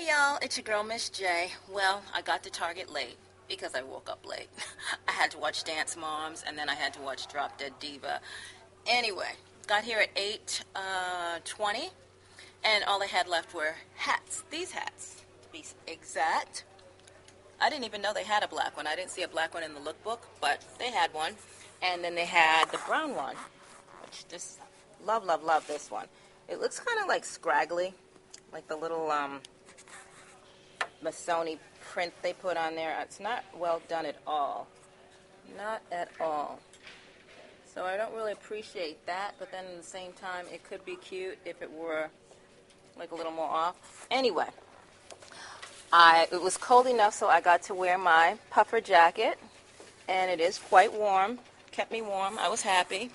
Hey y'all, it's your girl Miss J. Well, I got to Target late because I woke up late. I had to watch Dance Moms and then I had to watch Drop Dead Diva. Anyway, got here at 8:20 and all they had left were hats. These hats, to be exact. I didn't even know they had a black one. I didn't see a black one in the lookbook, but they had one. And then they had the brown one, which just love, love, love this one. It looks kind of like scraggly, like the little Missoni print they put on there. It's not well done at all. Not at all. So I don't really appreciate that, but then at the same time, it could be cute if it were like a little more off. Anyway, it was cold enough, so I got to wear my puffer jacket, and it is quite warm. Kept me warm. I was happy.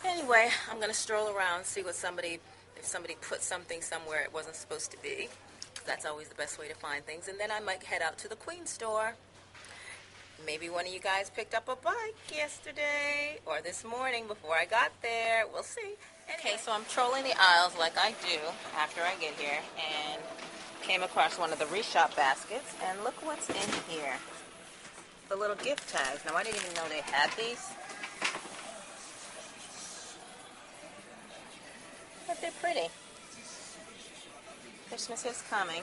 Anyway, I'm going to stroll around, see what if somebody put something somewhere it wasn't supposed to be. That's always the best way to find things. And then I might head out to the Queen store. Maybe one of you guys picked up a bike yesterday or this morning before I got there. We'll see. Okay, so I'm trolling the aisles like I do after I get here and came across one of the reshop baskets. And look what's in here. The little gift tags. Now, I didn't even know they had these. But they're pretty. Christmas is coming,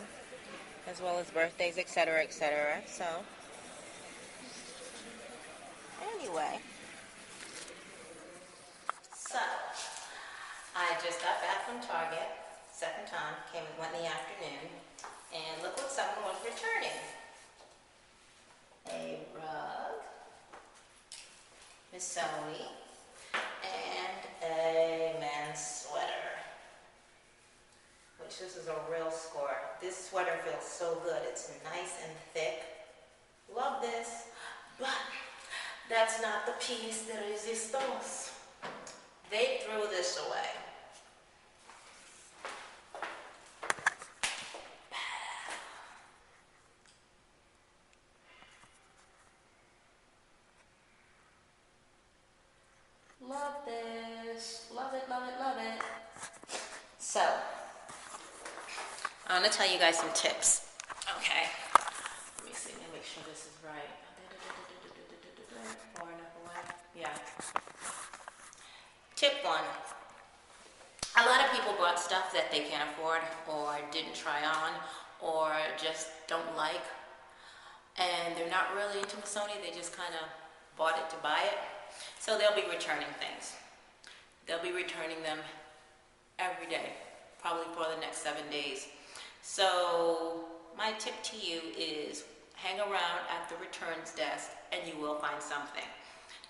as well as birthdays, etc., etc. So, anyway. So, I just got back from Target, second time, went in the afternoon, and look what someone was returning. A rug, Missoni, and a men's sweater. Which this is a real score. This sweater feels so good. It's nice and thick. Love this. But that's not the piece de resistance. They threw this away. Love this. Love it, love it, love it. So, I'm going to tell you guys some tips. Okay. Let me see. Let me make sure this is right. Far enough away. Yeah. Tip 1. A lot of people bought stuff that they can't afford or didn't try on or just don't like. And they're not really into Missoni. They just kind of bought it to buy it. So they'll be returning things. They'll be returning them every day, probably for the next 7 days. So my tip to you is hang around at the returns desk and you will find something.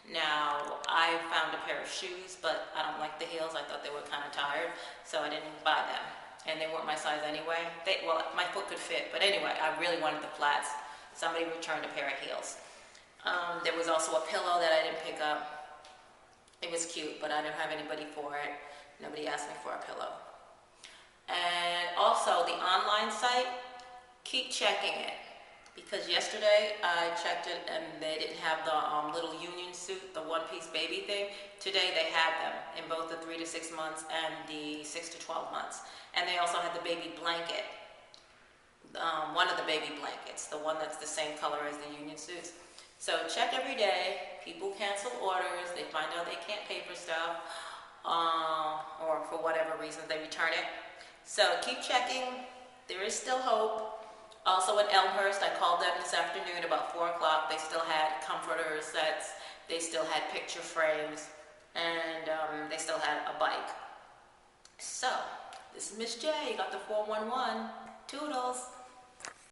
Now, I found a pair of shoes, but I don't like the heels. I thought they were kind of tired, so I didn't buy them. And they weren't my size anyway. Well, my foot could fit, but anyway, I really wanted the flats. Somebody returned a pair of heels. There was also a pillow that I didn't pick up. It was cute, but I didn't have anybody for it. Nobody asked me for a pillow. And also the online site, keep checking it. Because yesterday I checked it and they didn't have the little union suit, the one-piece baby thing. Today they had them in both the 3 to 6 months and the 6 to 12 months. And they also had the baby blanket. One of the baby blankets, the one that's the same color as the union suits. So check every day. People cancel orders. They find out they can't pay for stuff. Or for whatever reason they return it. So keep checking. There is still hope. Also at Elmhurst, I called them this afternoon about 4 o'clock. They still had comforter sets. They still had picture frames. And they still had a bike. So, this is Miss J. You got the 411. Toodles.